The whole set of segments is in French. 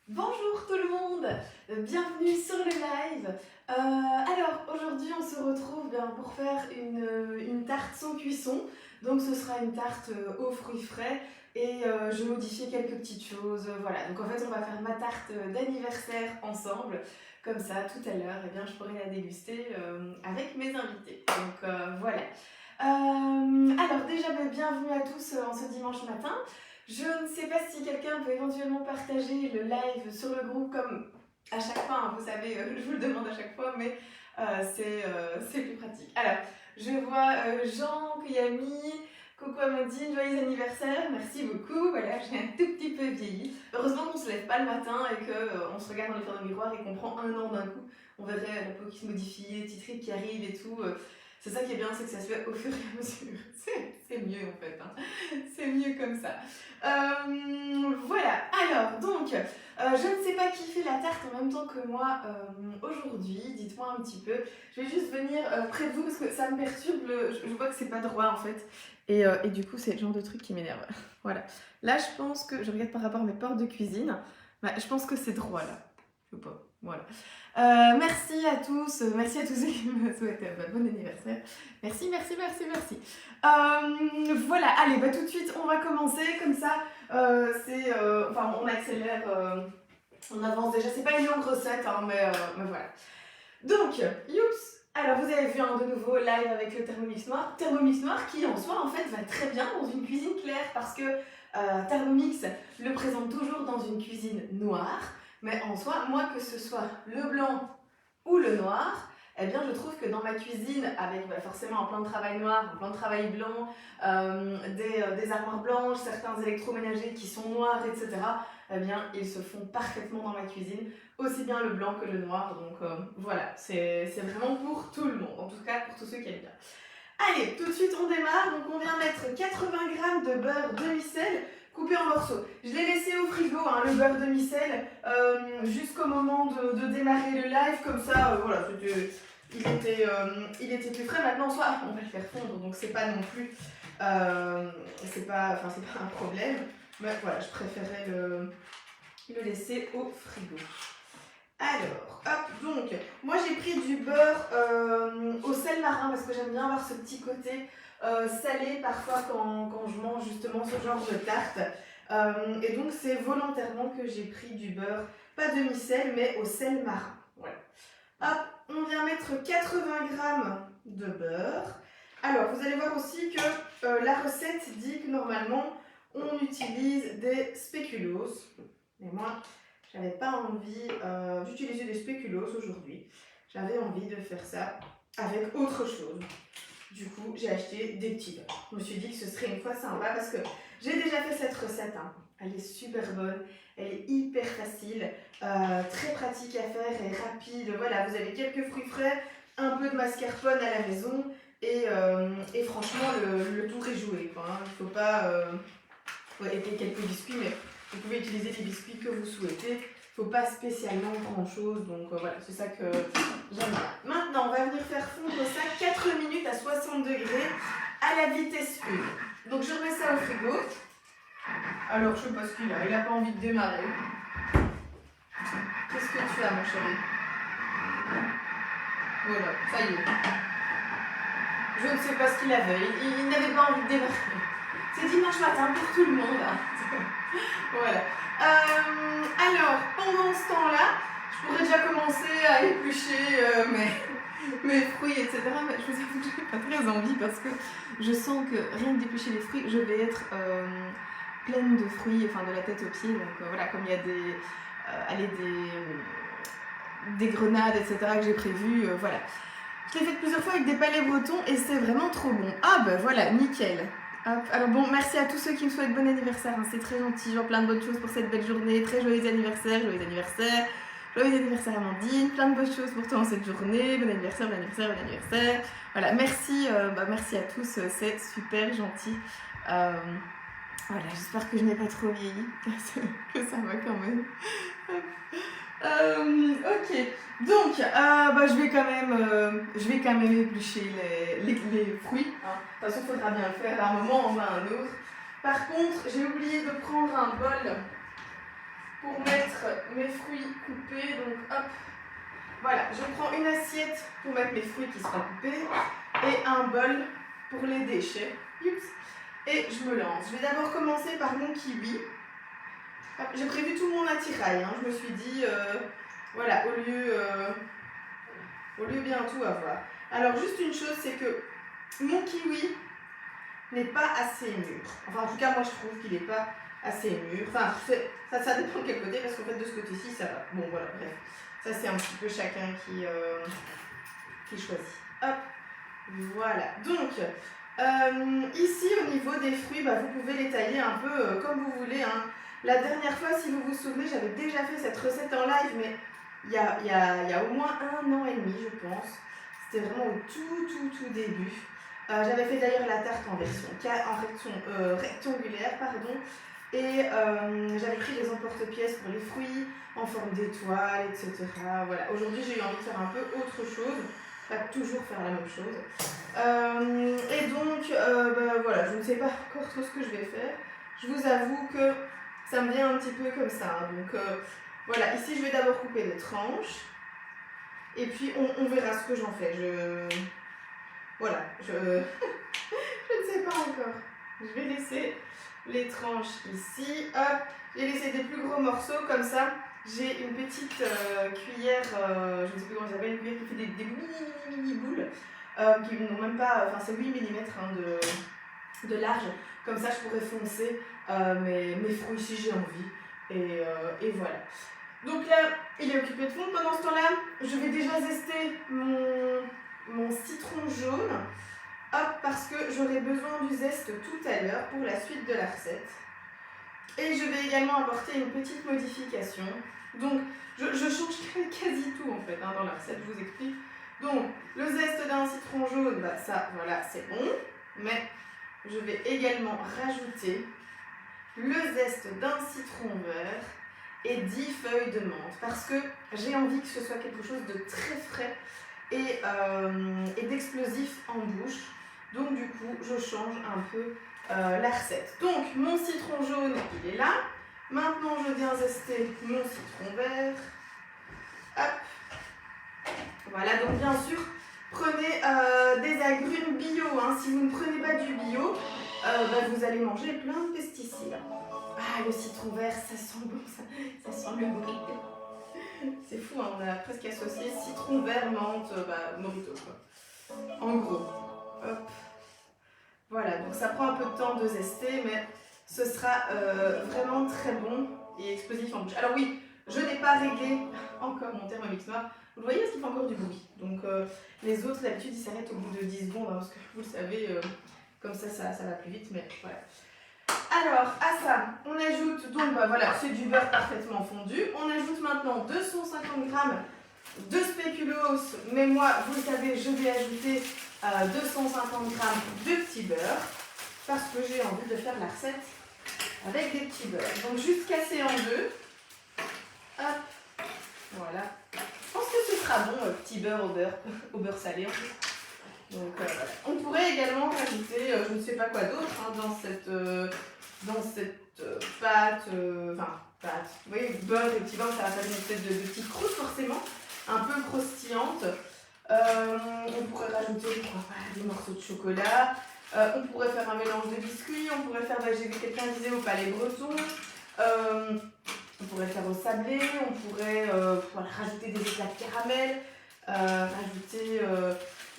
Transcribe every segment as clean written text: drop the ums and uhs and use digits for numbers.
Bonjour tout le monde, bienvenue sur le live. Alors aujourd'hui on se retrouve pour faire une tarte sans cuisson. Donc ce sera une tarte aux fruits frais et je modifie quelques petites choses. Voilà, donc en fait on va faire ma tarte d'anniversaire ensemble. Comme ça tout à l'heure je pourrai la déguster avec mes invités. Donc voilà. Alors déjà bienvenue à tous en ce dimanche matin. Je ne sais pas si quelqu'un peut éventuellement partager le live sur le groupe comme à chaque fois, hein, vous savez, je vous le demande à chaque fois, mais c'est plus pratique. Alors, je vois Jean qui a mis coucou Amandine, joyeux anniversaire, merci beaucoup. Voilà, j'ai un tout petit peu vieilli. Heureusement qu'on ne se lève pas le matin et qu'on se regarde dans les faire de miroir et qu'on prend un an d'un coup. On verrait la peau qui se modifie, les petites rides qui arrivent et tout. C'est ça qui est bien, c'est que ça se fait au fur et à mesure. C'est mieux en fait, hein. C'est mieux comme ça. Voilà, alors donc, je ne sais pas qui fait la tarte en même temps que moi aujourd'hui, dites-moi un petit peu. Je vais juste venir près de vous parce que ça me perturbe, je vois que c'est pas droit en fait. Et du coup, c'est le genre de truc qui m'énerve. Voilà. Là, je pense que, je regarde par rapport à mes portes de cuisine, je pense que c'est droit là. Je sais pas, voilà. Merci à tous ceux qui me souhaitent bon anniversaire. Merci. Voilà, allez, tout de suite, on va commencer comme ça. On accélère, on avance déjà. C'est pas une longue recette, hein, mais voilà. Donc, youps. Alors, vous avez vu de nouveau live avec le Thermomix noir qui en soi en fait va très bien dans une cuisine claire parce que Thermomix le présente toujours dans une cuisine noire. Mais en soi, moi, que ce soit le blanc ou le noir, je trouve que dans ma cuisine, avec forcément un plan de travail noir, un plan de travail blanc, des armoires blanches, certains électroménagers qui sont noirs, etc., ils se font parfaitement dans ma cuisine, aussi bien le blanc que le noir. Donc voilà, c'est vraiment pour tout le monde, en tout cas pour tous ceux qui aiment bien. Allez, tout de suite on démarre. Donc on vient mettre 80 g de beurre demi-sel coupé en morceaux. Je l'ai laissé au frigo, le beurre demi-sel, jusqu'au moment de démarrer le live. Comme ça, voilà, il était plus frais. Maintenant, soit on va le faire fondre, donc c'est pas non plus, c'est pas un problème. Mais voilà, je préférais le laisser au frigo. Alors, hop, donc, moi j'ai pris du beurre au sel marin parce que j'aime bien avoir ce petit côté salé parfois quand je mange justement ce genre de tarte. Et donc c'est volontairement que j'ai pris du beurre, pas demi-sel, mais au sel marin. Voilà. Hop, on vient mettre 80 g de beurre. Alors, vous allez voir aussi que la recette dit que normalement on utilise des spéculoos. Et moi, j'avais pas envie d'utiliser des spéculoos aujourd'hui. J'avais envie de faire ça avec autre chose. Du coup, j'ai acheté des petits beurres. Je me suis dit que ce serait une fois sympa parce que j'ai déjà fait cette recette. Elle est super bonne, elle est hyper facile, très pratique à faire et rapide. Voilà, vous avez quelques fruits frais, un peu de mascarpone à la maison et franchement, le tour est joué. Il ne faut pas... et quelques biscuits, mais vous pouvez utiliser les biscuits que vous souhaitez. Il ne faut pas spécialement grand chose, donc voilà, c'est ça que j'aime bien. Maintenant, on va venir faire fondre ça 4 minutes à 60 degrés à la vitesse 1. Donc je remets ça au frigo. Alors je sais pas ce qu'il a, il n'a pas envie de démarrer. Qu'est-ce que tu as mon chéri? Voilà, ça y est. Je ne sais pas ce qu'il avait, il n'avait pas envie de démarrer. C'est dimanche matin pour tout le monde. Voilà. Alors, pendant ce temps-là, je pourrais déjà commencer à éplucher mes fruits, etc. Mais je vous avoue que je n'ai pas très envie parce que je sens que rien que d'éplucher les fruits, je vais être pleine de fruits, de la tête aux pieds. Donc voilà, comme il y a des grenades, etc. que j'ai prévues, voilà. Je l'ai fait plusieurs fois avec des palais bretons et c'est vraiment trop bon. Ah voilà, nickel. Hop. Alors bon, merci à tous ceux qui me souhaitent bon anniversaire, c'est très gentil, genre plein de bonnes choses pour cette belle journée, très joyeux anniversaire Amandine, plein de bonnes choses pour toi en cette journée, bon anniversaire. Voilà, merci à tous, c'est super gentil. Voilà, j'espère que je n'ai pas trop vieilli, que ça va quand même. Ok, donc je vais quand même éplucher les fruits. De toute façon, il faudra bien le faire à un moment ou à un autre. Par contre, j'ai oublié de prendre un bol pour mettre mes fruits coupés, donc hop. Voilà, je prends une assiette pour mettre mes fruits qui seront coupés et un bol pour les déchets. Youps. Et je me lance. Je vais d'abord commencer par mon kiwi. J'ai prévu tout mon attirail. Hein. Je me suis dit, voilà, au lieu bien tout avoir. Alors, juste une chose, c'est que mon kiwi n'est pas assez mûr. Enfin, en tout cas, moi, je trouve qu'il n'est pas assez mûr. Enfin, ça dépend de quel côté, parce qu'en fait, de ce côté-ci, ça va. Bon, voilà, bref. Ça, c'est un petit peu chacun qui choisit. Hop, voilà. Donc, ici, au niveau des fruits, bah, vous pouvez les tailler un peu comme vous voulez. Hein. La dernière fois, si vous vous souvenez, j'avais déjà fait cette recette en live, mais il y a au moins 1 an et demi, je pense. C'était vraiment au tout début. J'avais fait d'ailleurs la tarte en version rectangulaire, pardon. Et j'avais pris les emporte-pièces pour les fruits en forme d'étoile, etc. Voilà. Aujourd'hui, j'ai eu envie de faire un peu autre chose, pas toujours faire la même chose. Et donc, bah, voilà, je ne sais pas encore trop ce que je vais faire. Je vous avoue que ça me vient un petit peu comme ça. Hein. Donc, voilà, ici, je vais d'abord couper des tranches. Et puis, on verra ce que j'en fais. Voilà, je ne sais pas encore. Je vais laisser les tranches ici. Hop, j'ai laissé des plus gros morceaux comme ça. J'ai une petite cuillère, je ne sais plus comment ça s'appelle, une cuillère qui fait des mini boules qui n'ont même pas, enfin c'est 8 mm hein, de large. Comme ça, je pourrais foncer mes fruits si j'ai envie. Et voilà. Donc là, il est occupé de fond. Pendant ce temps-là, je vais déjà zester mon citron jaune. Hop, parce que j'aurai besoin du zeste tout à l'heure pour la suite de la recette. Et je vais également apporter une petite modification. Donc, je change quasi tout en fait hein, dans la recette, je vous explique. Donc, le zeste d'un citron jaune, bah, ça, voilà, c'est bon. Mais je vais également rajouter le zeste d'un citron vert et 10 feuilles de menthe. Parce que j'ai envie que ce soit quelque chose de très frais et d'explosif en bouche. Donc du coup, je change un peu la recette. Donc, mon citron jaune, il est là. Maintenant, je viens zester mon citron vert. Hop. Voilà, donc bien sûr, prenez des agrumes bio. Hein. Si vous ne prenez pas du bio, bah, vous allez manger plein de pesticides. Ah, le citron vert, ça sent bon, ça sent le morito. C'est fou, hein, on a presque associé citron vert, menthe, bah, morito quoi. En gros. Hop. Voilà, donc ça prend un peu de temps de zester, mais ce sera vraiment très bon et explosif en bouche. Alors oui, je n'ai pas réglé encore mon Thermomix noir. Vous le voyez, parce qu'il fait encore du bruit. Donc les autres, d'habitude, ils s'arrêtent au bout de 10 secondes, hein, parce que vous le savez, comme ça va plus vite, mais voilà. Alors, à ça, on ajoute, donc bah, voilà, c'est du beurre parfaitement fondu. On ajoute maintenant 250 g de spéculoos, mais moi, vous le savez, je vais ajouter 250 g de petit beurre, parce que j'ai envie de faire la recette avec des petits beurres. Donc, juste casser en deux. Hop, voilà. Je pense que ce sera bon, petit beurre au beurre salé en fait. Donc, voilà. On pourrait également rajouter, je ne sais pas quoi d'autre, hein, dans cette pâte, pâte, vous voyez, beurre et petit beurre, ça va faire une espèce de petite croûte forcément, un peu croustillante. On pourrait rajouter des morceaux de chocolat, on pourrait faire un mélange de biscuits, on pourrait faire, j'ai vu quelqu'un disait au palais breton, on pourrait faire au sablé, on pourrait rajouter des éclats de caramel,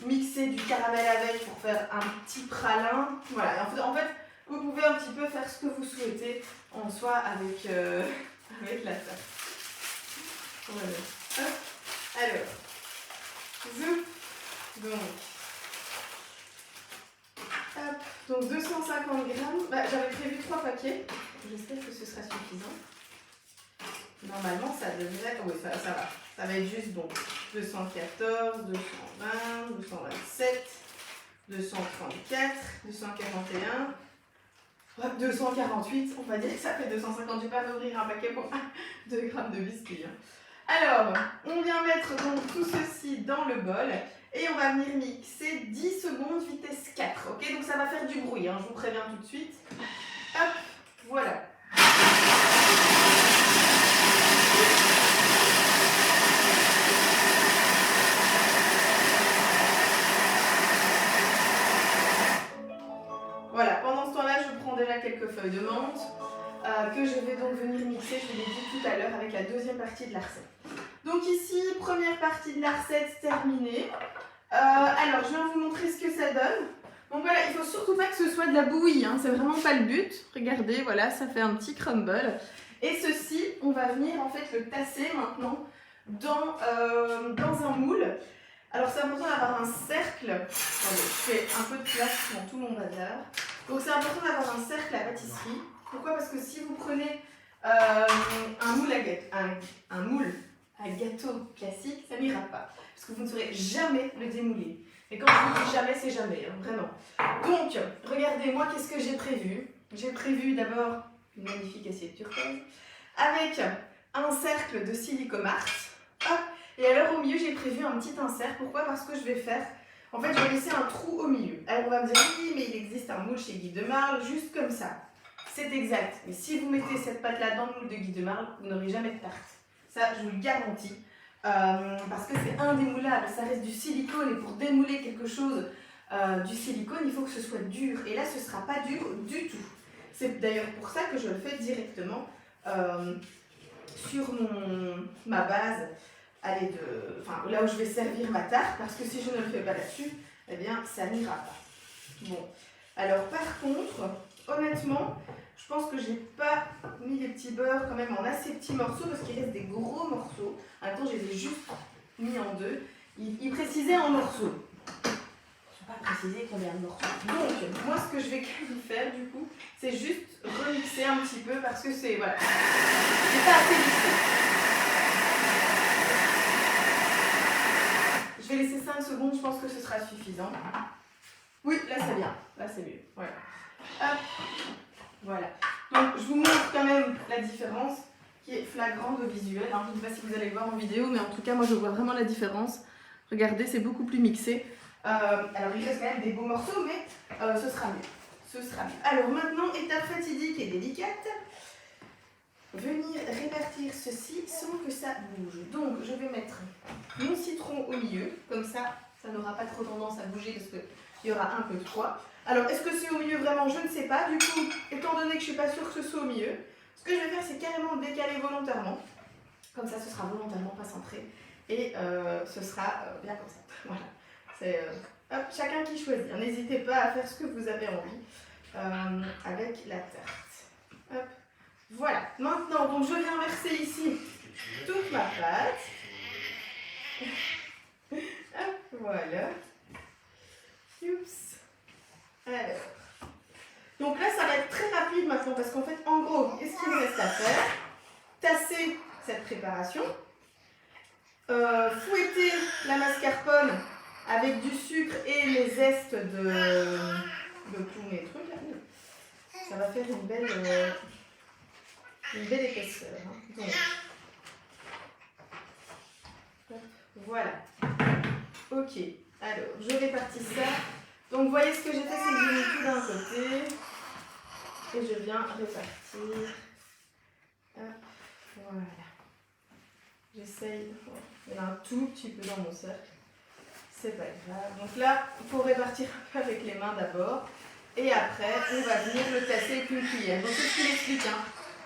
mixer du caramel avec pour faire un petit pralin. Voilà, en fait, vous pouvez un petit peu faire ce que vous souhaitez en soi avec la tarte. Voilà. Alors, donc 250 grammes, j'avais prévu 3 paquets, j'espère que ce sera suffisant. Normalement ça devrait, oui ça va, ça va être juste donc 214, 220, 227, 234, 241, 248, on va dire que ça fait 250, je vais pas ouvrir un paquet pour 2 grammes de biscuits. Hein. Alors, on vient mettre donc tout ceci dans le bol et on va venir mixer 10 secondes vitesse 4, ok? Donc ça va faire du bruit, hein, je vous préviens tout de suite. Hop, voilà. donc venir mixer, je vous l'ai dit tout à l'heure, avec la deuxième partie de la recette. Donc ici, première partie de la recette terminée. Alors, je viens vous montrer ce que ça donne. Donc voilà, il ne faut surtout pas que ce soit de la bouillie, hein, c'est vraiment pas le but. Regardez, voilà, ça fait un petit crumble. Et ceci, on va venir en fait le tasser maintenant dans un moule. Alors c'est important d'avoir un cercle. Attendez, je fais un peu de place dans tout mon bazar. Donc c'est important d'avoir un cercle à pâtisserie. Pourquoi? Parce que si vous prenez un moule à gâteau classique, ça n'ira pas. Parce que vous ne saurez jamais le démouler. Et quand je vous dis jamais, c'est jamais, hein, vraiment. Donc, regardez-moi, qu'est-ce que j'ai prévu? J'ai prévu d'abord une magnifique assiette turquoise avec un cercle de silicomart. Hop. Et alors au milieu, j'ai prévu un petit insert. Pourquoi? Parce que je vais faire... En fait, je vais laisser un trou au milieu. Alors on va me dire, oui, mais il existe un moule chez Guy de Marle, juste comme ça. C'est exact. Mais si vous mettez cette pâte-là dans le moule de Guy de Marle, vous n'aurez jamais de tarte. Ça, je vous le garantis. Parce que c'est indémoulable, ça reste du silicone. Et pour démouler quelque chose du silicone, il faut que ce soit dur. Et là, ce ne sera pas dur du tout. C'est d'ailleurs pour ça que je le fais directement sur ma base. Là où je vais servir ma tarte, parce que si je ne le fais pas là-dessus, eh bien ça n'ira pas. Bon, alors par contre, honnêtement, je pense que j'ai pas mis les petits beurres quand même en assez petits morceaux, parce qu'il reste des gros morceaux. Attends, je les ai juste mis en deux. Il précisait en morceaux. Je ne vais pas préciser combien de morceaux. Donc, moi ce que je vais quand même faire du coup, c'est juste remixer un petit peu, parce que c'est, voilà, c'est pas assez mixé. Je vais laisser 5 secondes, je pense que ce sera suffisant. Oui, là c'est bien, là c'est mieux. Voilà. Hop. Voilà. Donc je vous montre quand même la différence qui est flagrante au visuel. Hein. Je ne sais pas si vous allez le voir en vidéo, mais en tout cas moi je vois vraiment la différence. Regardez, c'est beaucoup plus mixé. Alors il reste quand même des beaux morceaux, mais ce sera mieux. Ce sera mieux. Alors maintenant, étape fatidique et délicate. Venir répartir ceci sans que ça bouge. Donc je vais mettre mon citron au milieu, comme ça, ça n'aura pas trop tendance à bouger parce qu'il y aura un peu de poids. Alors est-ce que c'est au milieu vraiment? Je ne sais pas. Du coup, étant donné que je ne suis pas sûre que ce soit au milieu, ce que je vais faire, c'est carrément le décaler volontairement. Comme ça, ce sera volontairement pas centré. Et ce sera bien comme ça. Voilà. C'est chacun qui choisit. N'hésitez pas à faire ce que vous avez envie avec la tarte. Hop. Voilà, maintenant, donc je viens verser ici toute ma pâte. Hop, voilà. Oups. Alors. Donc là, ça va être très rapide maintenant parce qu'en fait, en gros, qu'est-ce qu'il me reste à faire? Tasser cette préparation. Fouetter la mascarpone avec du sucre et les zestes de tous mes trucs. Ça va faire une belle épaisseur. Hein. Donc, hop, voilà. Ok, alors je répartis ça. Donc vous voyez ce que j'ai fait, c'est que j'ai mis tout d'un côté. Et je viens répartir. Hop, voilà. J'essaye. Il y en a un tout petit peu dans mon cercle. C'est pas grave. Donc là, il faut répartir un peu avec les mains d'abord. Et après, on va venir le tasser avec une cuillère. Donc c'est ce qu'il explique. Hein.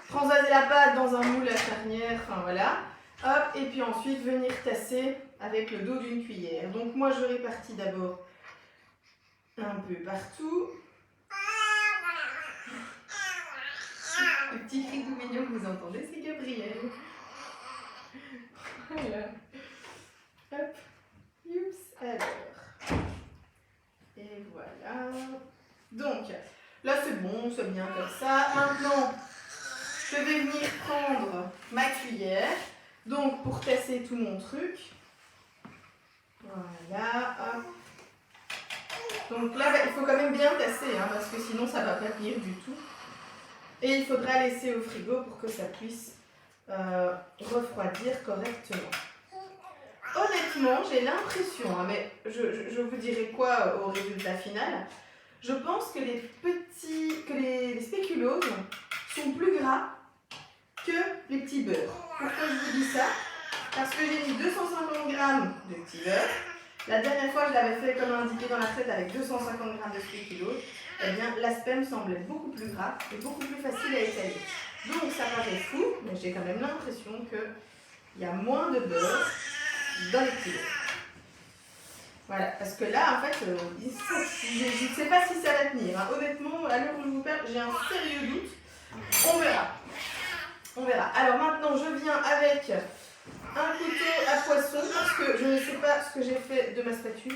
Transvaser la pâte dans un moule à charnière, enfin voilà. Hop, et puis ensuite venir tasser avec le dos d'une cuillère. Donc moi je répartis d'abord un peu partout. Le petit cri tout mignon que vous entendez, c'est Gabriel. Voilà. Hop. Oups. Alors. Et voilà. Donc, là c'est bon, c'est bien comme ça. Maintenant, je vais venir prendre ma cuillère. Donc, pour tasser tout mon truc. Voilà. Hop. Donc là, il faut quand même bien tasser, hein, parce que sinon ça ne va pas tenir du tout. Et il faudra laisser au frigo pour que ça puisse refroidir correctement. Honnêtement, j'ai l'impression, hein, mais je vous dirai quoi au résultat final. Je pense que les spéculoos sont plus gras que les petits beurres. Pourquoi je vous dis ça? Parce que j'ai mis 250 g de petits beurres La dernière fois, je l'avais fait comme indiqué dans la recette avec 250 g de spéculoos. Eh bien, l'aspect me semblait beaucoup plus gras et beaucoup plus facile à étaler. Donc, ça paraît fou, mais j'ai quand même l'impression qu'il y a moins de beurre dans les kilos. Voilà, parce que là, en fait, je ne sais pas si ça va tenir. Hein. Honnêtement, à l'heure où je vous parle, j'ai un sérieux doute. On verra. On verra. Alors maintenant, je viens avec un couteau à poisson parce que je ne sais pas ce que j'ai fait de ma spatule.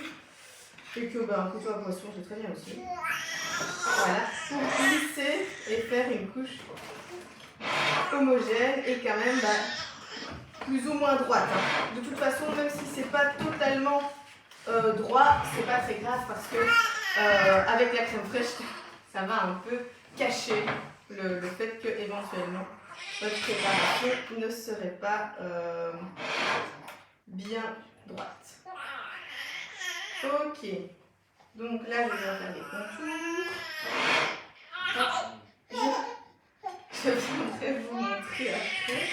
Et que un couteau à poisson, c'est très bien aussi. Voilà, pour glisser et faire une couche homogène et quand même plus ou moins droite. Hein. De toute façon, même si c'est pas totalement droit, c'est pas très grave parce que avec la crème fraîche, ça va un peu cacher le fait que éventuellement votre préparation ne serait pas bien droite. Ok, donc là je vais faire les contours. Je viendrai vous montrer après.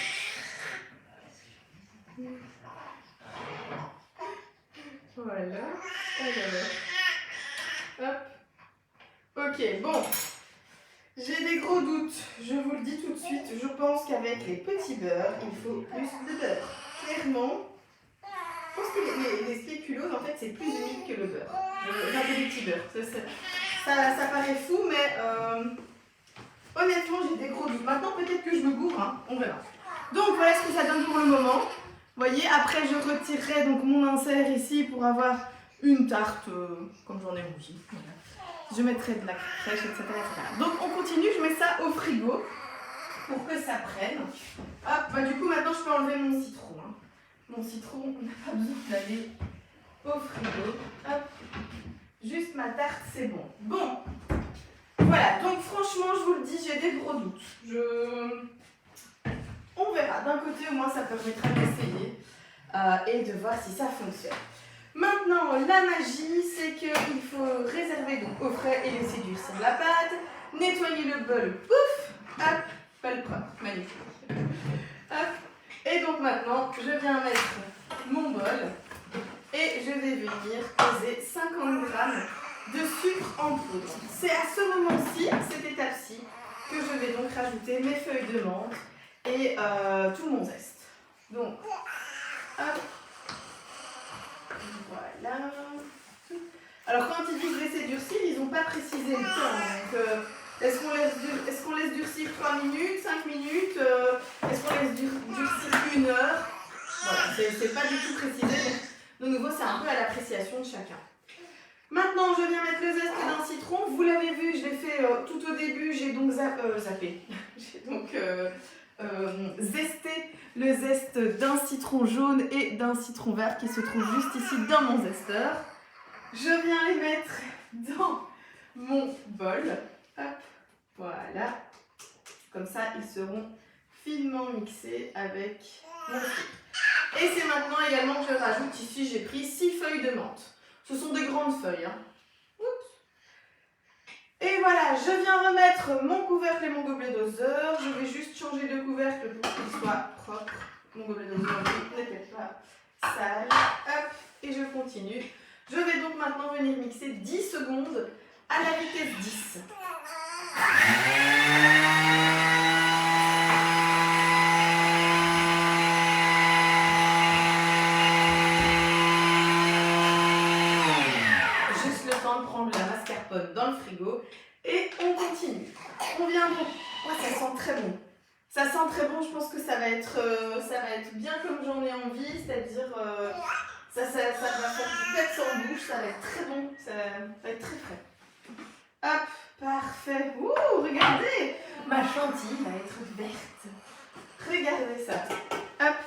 Voilà. Alors, hop. Ok, bon. J'ai des gros doutes, je vous le dis tout de suite. Je pense qu'avec les petits beurres, il faut plus de beurre. Clairement, je pense que les spéculoos, en fait, c'est plus humide que le beurre. Enfin, que les petits beurres. Ça paraît fou, mais honnêtement, j'ai des gros doutes. Maintenant, peut-être que je me gourre, hein. On verra. Donc, voilà ce que ça donne pour le moment. Vous voyez, après, je retirerai donc mon insert ici pour avoir une tarte comme j'en ai envie. Voilà. Je mettrai de la crème fraîche, etc., etc. Donc, on continue. Je mets ça au frigo pour que ça prenne. Hop, du coup, maintenant, je peux enlever mon citron. Hein. Mon citron, on n'a pas besoin d'aller au frigo. Hop. Juste ma tarte, c'est bon. Bon. Voilà. Donc, franchement, je vous le dis, j'ai des gros doutes. On verra. D'un côté, au moins, ça permettra d'essayer et de voir si ça fonctionne. Maintenant, la magie, c'est qu'il faut réserver donc au frais et laisser durcir la pâte. Nettoyer le bol, pouf, hop, bol propre, magnifique. Hop. Et donc maintenant, je viens mettre mon bol et je vais venir poser 50 g de sucre en poudre. C'est à ce moment-ci, cette étape-ci, que je vais donc rajouter mes feuilles de menthe et tout mon zeste. Donc, hop. Voilà. Alors quand ils disent laisser durcir, ils n'ont pas précisé le temps. Donc, est-ce qu'on laisse durcir 3 minutes, 5 minutes est-ce qu'on laisse durcir 1 heure? Voilà, c'est pas du tout précisé. Mais de nouveau, c'est un peu à l'appréciation de chacun. Maintenant, je viens mettre le zeste d'un citron. Vous l'avez vu, je l'ai fait tout au début. J'ai donc zappé. J'ai donc zesté le zeste d'un citron jaune et d'un citron vert qui se trouve juste ici dans mon zesteur. Je viens les mettre dans mon bol. Hop, voilà. Comme ça, ils seront finement mixés avec mon sucre. Et c'est maintenant également que je rajoute ici, j'ai pris 6 feuilles de menthe. Ce sont des grandes feuilles. Hein. Oups. Et voilà, je viens remettre mon couvercle et mon gobelet doseur. Je vais juste changer de couvercle pour qu'il soit propre. Mon gobelet doseur n'était pas sale. Hop, et je continue. Je vais donc maintenant venir mixer 10 secondes à la vitesse 10. Juste le temps de prendre la mascarpone dans le frigo et on continue. On vient donc. Oh, ça sent très bon. Ça sent très bon, je pense que ça va être bien comme j'en ai envie, c'est-à-dire ça va faire du peps en bouche, ça va être très bon, ça va être très frais. Hop, parfait. Ouh, regardez, ma chantilly va être verte. Regardez ça. Hop,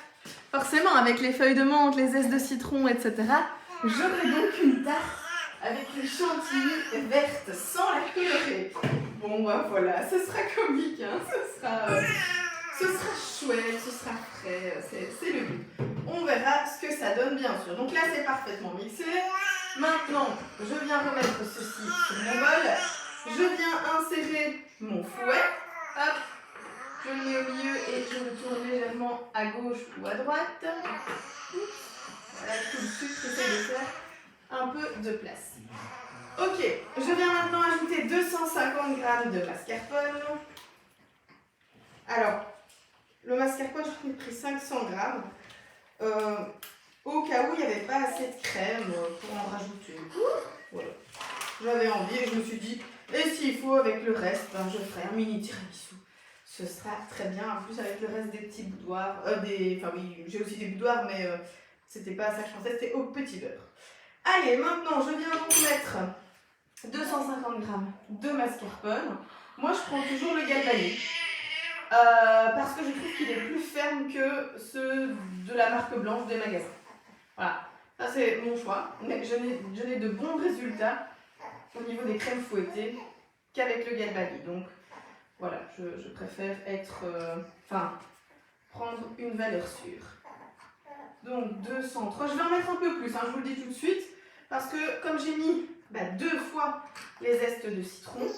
forcément avec les feuilles de menthe, les zestes de citron, etc., j'aurai donc une tarte avec une chantilly verte sans la colorer. Bon, bah voilà, ce sera comique, hein, ce sera chouette, ce sera frais, c'est le but. On verra ce que ça donne, bien sûr. Donc là, c'est parfaitement mixé. Maintenant, je viens remettre ceci sur mon bol. Je viens insérer mon fouet. Hop, je le mets au milieu et je le tourne légèrement à gauche ou à droite. Voilà tout le sucre que j'essaie de faire un peu de place. Ok, je viens maintenant ajouter 250 g de mascarpone. Alors, le mascarpone, j'en ai pris 500 g. Au cas où il n'y avait pas assez de crème pour en rajouter. Voilà. J'avais envie et je me suis dit, et s'il faut avec le reste, ben, je ferai un mini tiramisu. Ce sera très bien, en plus avec le reste des petits boudoirs, enfin oui, j'ai aussi des boudoirs, mais c'était pas ça que je pensais, c'était au petit beurre. Allez, maintenant je viens donc mettre 250 g de mascarpone. Moi je prends toujours le galvané, parce que je trouve qu'il est plus ferme que ceux de la marque blanche des magasins. Voilà, ça c'est mon choix, mais je n'ai de bons résultats au niveau des crèmes fouettées qu'avec le galvané. Donc voilà, je préfère prendre une valeur sûre. Donc 203, je vais en mettre un peu plus, hein, je vous le dis tout de suite, parce que comme j'ai mis 2 fois les zestes de citron,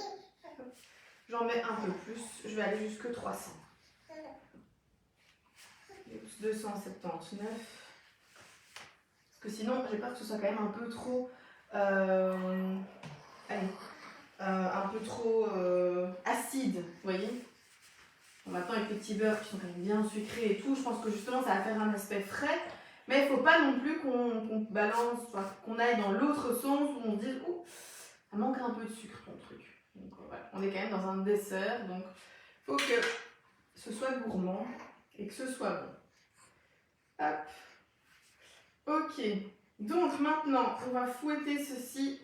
j'en mets un peu plus, je vais aller jusque 300. 279. Parce que sinon, j'ai peur que ce soit quand même un peu trop... un peu trop acide, vous voyez. Bon, maintenant, avec les petits beurres qui sont quand même bien sucrés et tout, je pense que justement, ça va faire un aspect frais. Mais il ne faut pas non plus qu'on balance, qu'on aille dans l'autre sens où on se dise « Ouh, ça manque un peu de sucre, ton truc ». Donc voilà, on est quand même dans un dessert, donc il faut que ce soit gourmand et que ce soit bon. Hop. Ok, donc maintenant, on va fouetter ceci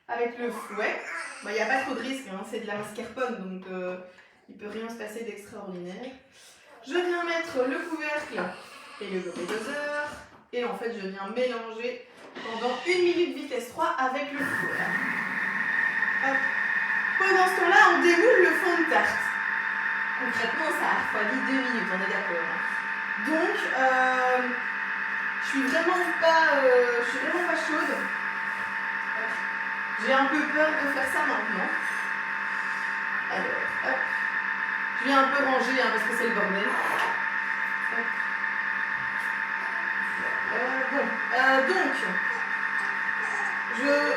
avec le fouet. Il n'y a pas trop de risque, hein, c'est de la mascarpone, donc il ne peut rien se passer d'extraordinaire. Je viens mettre le couvercle et le gobelet doseur. Et en fait, je viens mélanger pendant 1 minute vitesse 3 avec le fouet. Hop. Pendant ce temps-là, on démoule le fond de tarte. Concrètement, ça a refroidi 2 minutes, on est d'accord. Donc, je suis vraiment pas chaude. J'ai un peu peur de faire ça maintenant. Alors, hop. Je viens un peu ranger parce que c'est le bordel. Hop. Donc,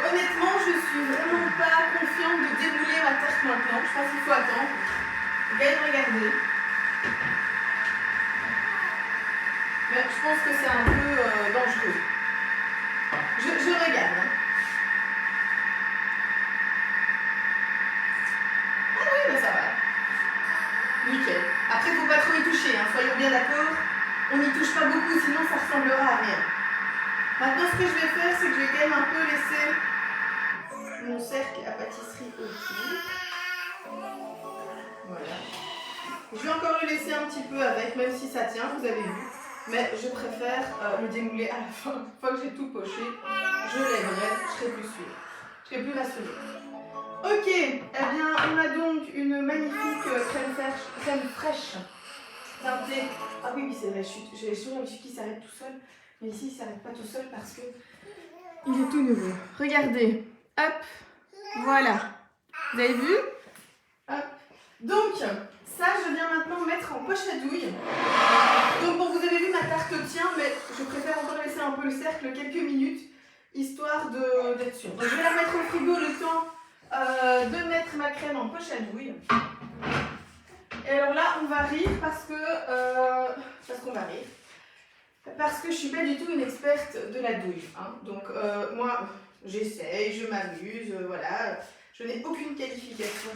honnêtement, je suis vraiment pas confiante de démouler ma tarte maintenant. Je pense qu'il faut attendre. Gaëlle, regardez. Mais je pense que c'est un peu dangereux. Je regarde. Hein. Ah oui, mais ça va. Nickel. Après, il ne faut pas trop y toucher, hein. Soyons bien d'accord. On n'y touche pas beaucoup, sinon ça ressemblera à rien. Maintenant, ce que je vais faire, c'est que je vais quand même un peu laisser mon cercle à pâtisserie au-dessus. Voilà. Je vais encore le laisser un petit peu avec, même si ça tient, vous avez vu. Mais je préfère le démouler à la fin. Une fois que j'ai tout poché, je lèverai, je serai plus sûre. Je serai plus rassurée. Ok, eh bien, on a donc une magnifique crème fraîche teintée. Ah oui, c'est vrai, j'ai souvent l'habitude qu'il s'arrête tout seul. Mais ici, il ne s'arrête pas tout seul parce que il est tout nouveau. Regardez, hop, voilà. Vous avez vu? Hop. Donc, ça, je viens maintenant mettre en poche à douille. Donc, bon, vous avez vu, ma tarte tient, mais je préfère encore laisser un peu le cercle quelques minutes, histoire d'être sûre. Donc, je vais la mettre au frigo le temps de mettre ma crème en poche à douille. Et alors là, on va rire parce que je suis pas du tout une experte de la douille. Hein. Donc, moi, j'essaye, je m'amuse, voilà. Je n'ai aucune qualification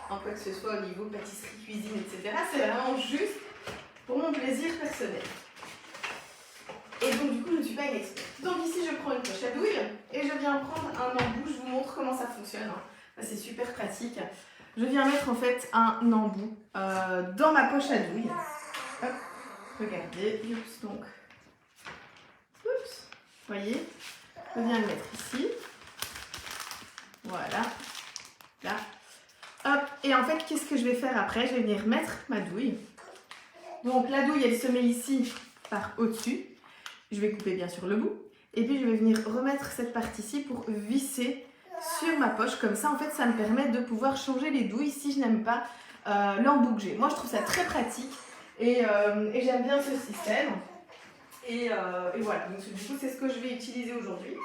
en quoi que ce soit au niveau pâtisserie, cuisine, etc. C'est vraiment juste pour mon plaisir personnel. Et donc du coup, je ne suis pas une experte. Donc ici, je prends une poche à douille et je viens prendre un embout. Je vous montre comment ça fonctionne. C'est super pratique. Je viens mettre en fait un embout dans ma poche à douille. Hop, regardez. Oups, donc. Oups, voyez. Je viens le mettre ici. Voilà. Là. Hop, et en fait, qu'est-ce que je vais faire après? Je vais venir mettre ma douille. Donc la douille, elle se met ici par au-dessus. Je vais couper bien sûr le bout. Et puis je vais venir remettre cette partie-ci pour visser sur ma poche. Comme ça, en fait, ça me permet de pouvoir changer les douilles si je n'aime pas l'embout que j'ai. Moi, je trouve ça très pratique et j'aime bien ce système. Et voilà, donc du coup c'est ce que je vais utiliser aujourd'hui.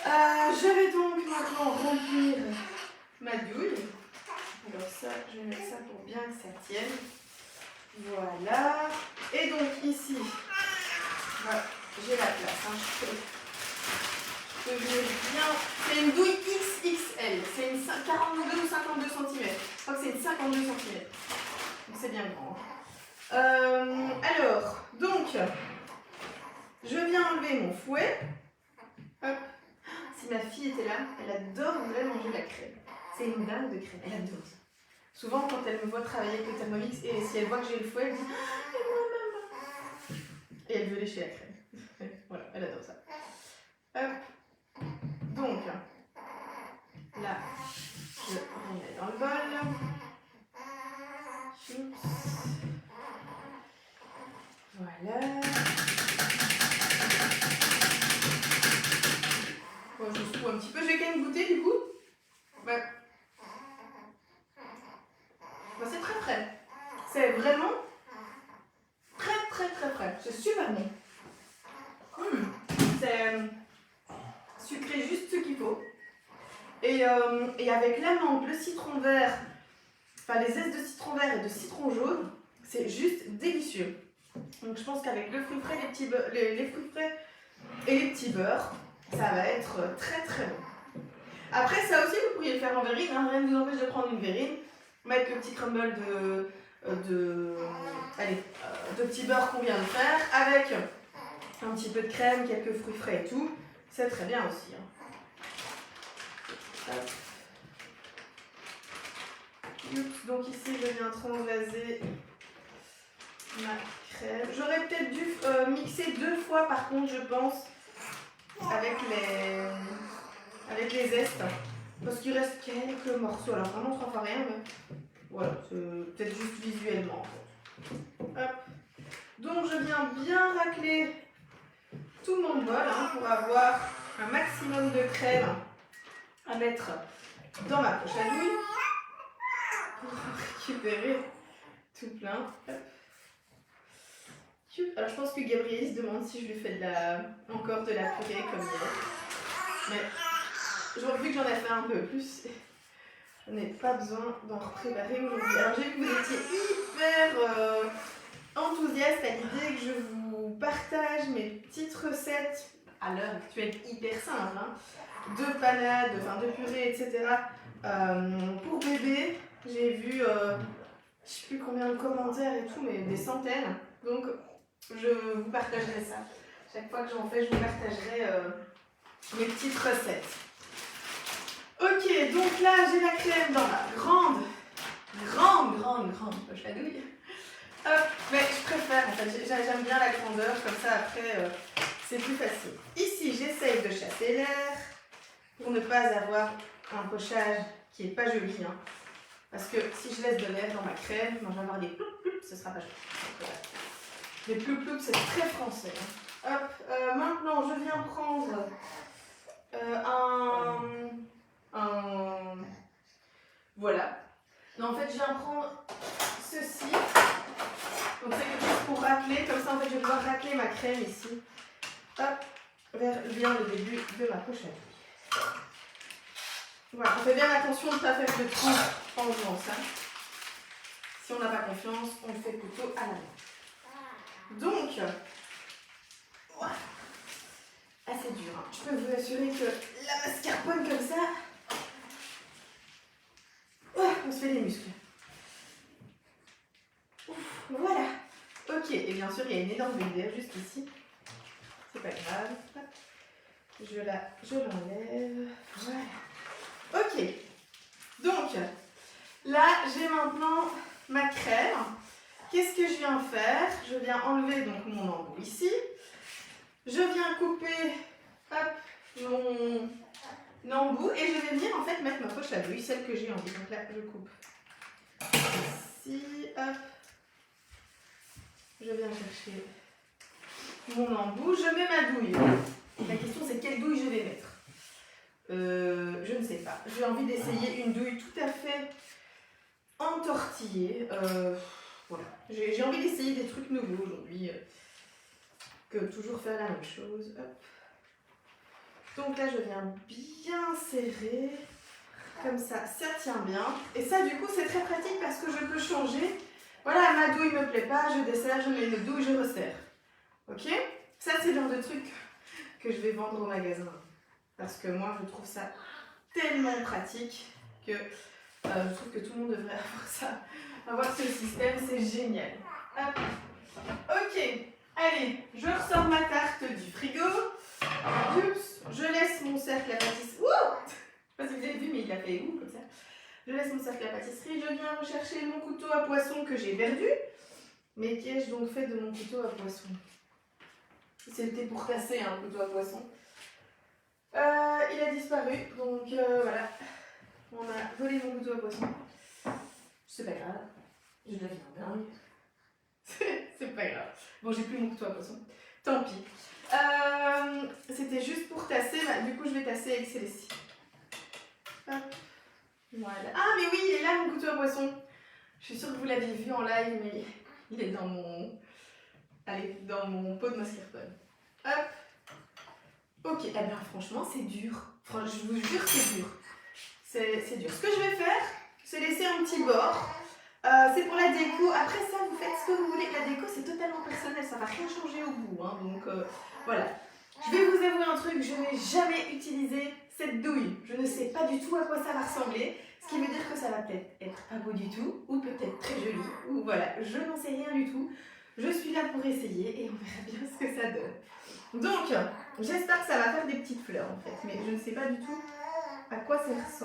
Je vais donc maintenant remplir ma douille. Alors ça, je vais mettre ça pour bien que ça tienne. Voilà. Et donc ici, voilà, j'ai la place. Hein. Je peux bien. C'est une douille XXL. C'est une 42 ou 52 cm. Je crois que c'est une 52 cm. Donc c'est bien grand. Alors, donc, je viens enlever mon fouet. Hop. Si ma fille était là, elle adorerait manger la crème. C'est une dingue de crème, elle adore ça. Souvent, quand elle me voit travailler avec le Thermomix et si elle voit que j'ai le fouet, elle dit « Et moi, maman ?» Et elle veut lécher la crème. Voilà, elle adore ça. Hop. Donc, là, je remets dans le bol. Oups. Voilà. Bon, je secoue un petit peu. Je vais quand même goûter du coup. Ouais. Bon, c'est très frais. C'est vraiment très frais. C'est super bon. C'est sucré juste ce qu'il faut. Et avec l'amande, le citron vert, enfin les zestes de citron vert et de citron jaune, c'est juste délicieux. Donc je pense qu'avec le fruit frais, les fruits frais et les petits beurres, ça va être très bon. Après ça aussi vous pourriez le faire en verrine, hein. Rien ne vous empêche de prendre une verrine, mettre le petit crumble de petits beurres qu'on vient de faire, avec un petit peu de crème, quelques fruits frais et tout, c'est très bien aussi. Hein. Oups, donc ici je viens transvaser ma crème. J'aurais peut-être dû mixer 2 fois par contre je pense avec les zestes. Parce qu'il reste quelques morceaux. Alors vraiment 3 fois rien mais voilà, c'est peut-être juste visuellement en fait. Hop. Donc je viens bien racler tout mon bol hein, pour avoir un maximum de crème à mettre dans ma poche à douille pour récupérer tout plein. Hop. Alors je pense que Gabriel se demande si je lui fais encore de la purée comme hier. Mais vu que j'en ai fait un peu plus, je n'ai pas besoin d'en préparer aujourd'hui. Alors j'ai vu que vous étiez hyper enthousiaste à l'idée que je vous partage mes petites recettes à l'heure actuelle hyper simples, hein, de panades, de purée, etc. Pour bébé, j'ai vu, je ne sais plus combien de commentaires et tout, mais des centaines. Donc je vous partagerai ça. Chaque fois que j'en fais, je vous partagerai mes petites recettes. Ok, donc là j'ai la crème dans ma grande poche à douille. Hop, mais je préfère en fait, j'aime bien la grandeur, comme ça après c'est plus facile. Ici j'essaye de chasser l'air pour ne pas avoir un pochage qui n'est pas joli. Hein. Parce que si je laisse de l'air dans ma crème, je vais avoir des ploup ploup, ce sera pas joli. Les ploup ploup c'est très français. Hein. Hop, maintenant je viens prendre voilà. Donc, en fait, je viens prendre ceci. Donc, c'est quelque chose pour racler. Comme ça, en fait, je vais devoir racler ma crème ici. Hop, vers bien le début de ma poche à douille. Voilà, on fait bien attention de ne pas faire de trou en faisant ça. Si on n'a pas confiance, on le fait plutôt à la main. Donc, voilà. Assez dur. Hein. Je peux vous assurer que la mascarpone comme ça, on se fait les muscles. Ouf, voilà. Ok, et bien sûr, il y a une énorme lumière juste ici. C'est pas grave. Je l'enlève. Voilà. Ok. Donc, là, j'ai maintenant ma crème. Qu'est-ce que je viens faire? Je viens enlever donc mon embout ici. Je viens couper mon embout et je vais venir en fait mettre ma poche à douille, celle que j'ai envie. Donc là, je coupe ici, hop. Je viens chercher mon embout, je mets ma douille. La question c'est quelle douille je vais mettre. Je ne sais pas. J'ai envie d'essayer une douille tout à fait entortillée. Voilà. J'ai envie d'essayer des trucs nouveaux aujourd'hui. que toujours faire la même chose. Hop. Donc là, je viens bien serrer. Comme ça tient bien. Et ça, du coup, c'est très pratique parce que je peux changer. Voilà, ma douille ne me plaît pas, je desserre, je mets une douille, je resserre. Ok? Ça, c'est le genre de truc que je vais vendre au magasin. Parce que moi, je trouve ça tellement pratique que je trouve que tout le monde devrait avoir ça. Avoir ce système, c'est génial. Hop. Ok, allez, je ressors ma tarte du frigo. Oups, je laisse mon cercle à pâtisserie. Ouh, je sais pas si vous avez vu, mais il a fait où comme ça. Je laisse mon cercle à pâtisserie. Je viens rechercher mon couteau à poisson que j'ai perdu. Mais qu'ai-je donc fait de mon couteau à poisson? C'était pour casser un couteau à poisson. Il a disparu, donc voilà. On a volé mon couteau à poisson. C'est pas grave. Je deviens dingue. C'est pas grave. Bon, j'ai plus mon couteau à poisson. Tant pis. C'était juste pour tasser. Bah, du coup, je vais tasser avec Célestie. Hop. Voilà. Ah, mais oui, il est là, mon couteau à poisson. Je suis sûre que vous l'aviez vu en live, mais il est dans mon... Allez, dans mon pot de mascarpone. Hop. Ok. Eh bien, franchement, c'est dur. Je vous jure, c'est dur. C'est dur. Ce que je vais faire, c'est laisser un petit bord. C'est pour la déco. Après ça, vous faites ce que vous voulez. La déco, c'est totalement personnel. Ça ne va rien changer au goût. Hein. Donc, voilà. Je vais vous avouer un truc. Je n'ai jamais utilisé cette douille. Je ne sais pas du tout à quoi ça va ressembler. Ce qui veut dire que ça va peut-être être pas beau du tout. Ou peut-être très joli. Ou voilà. Je n'en sais rien du tout. Je suis là pour essayer. Et on verra bien ce que ça donne. Donc, j'espère que ça va faire des petites fleurs en fait. Mais je ne sais pas du tout à quoi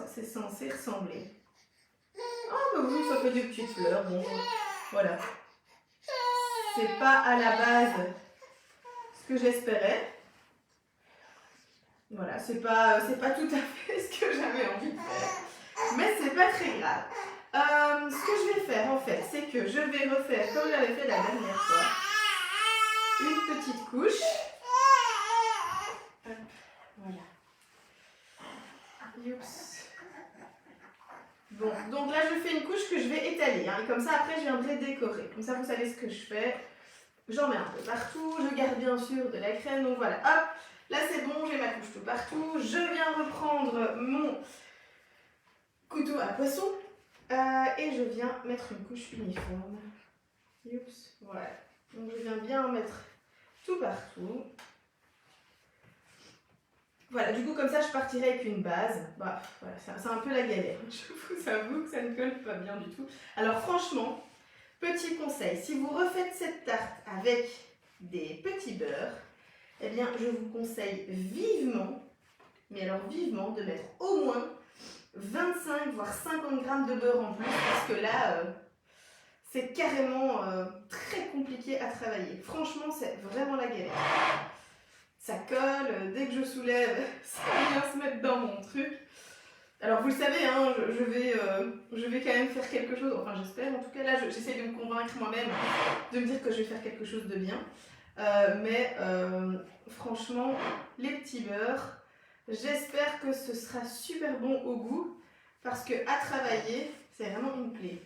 c'est censé ressembler. Ah bah oui, ça fait des petites fleurs, bon, voilà. C'est pas à la base ce que j'espérais. Voilà, c'est pas tout à fait ce que j'avais envie de faire. Mais c'est pas très grave. Ce que je vais faire en fait, c'est que je vais refaire comme j'avais fait la dernière fois. Une petite couche. Hop, voilà. Youps. Bon, donc là je fais une couche que je vais étaler, hein, et comme ça après je viendrai décorer. Comme ça vous savez ce que je fais. J'en mets un peu partout, je garde bien sûr de la crème, donc voilà, hop, là c'est bon, j'ai ma couche tout partout. Je viens reprendre mon couteau à poisson et je viens mettre une couche uniforme. Oups, voilà. Donc je viens bien en mettre tout partout. Voilà, du coup comme ça je partirai avec une base. Bah, voilà, c'est un peu la galère. Je vous avoue que ça ne colle pas bien du tout. Alors franchement, petit conseil, si vous refaites cette tarte avec des petits beurres, eh bien je vous conseille vivement, mais alors vivement, de mettre au moins 25 voire 50 grammes de beurre en plus, parce que là, c'est carrément très compliqué à travailler. Franchement, c'est vraiment la galère. Ça colle, dès que je soulève, ça vient se mettre dans mon truc. Alors vous le savez, hein, je vais quand même faire quelque chose, enfin j'espère en tout cas, là j'essaie de me convaincre moi-même, de me dire que je vais faire quelque chose de bien. Mais franchement, les petits beurres, j'espère que ce sera super bon au goût, parce que à travailler, c'est vraiment une plaie.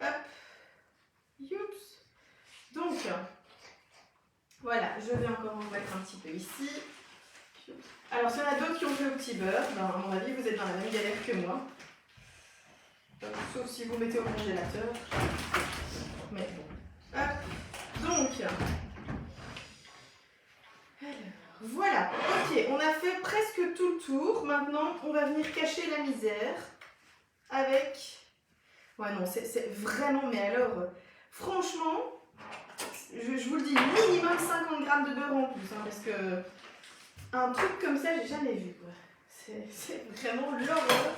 Hop, youps. Donc, voilà, je vais encore en mettre un petit peu ici. Alors, s'il y en a d'autres qui ont fait au petit beurre, ben, à mon avis, vous êtes dans la même galère que moi. Sauf si vous mettez au congélateur. Mais bon. Hop. Donc, alors, voilà. Ok, on a fait presque tout le tour. Maintenant, on va venir cacher la misère avec... Ouais, non, c'est vraiment... Mais alors, franchement... Je vous le dis, minimum 50 grammes de beurre en plus, hein, parce que un truc comme ça, j'ai jamais vu. C'est vraiment l'horreur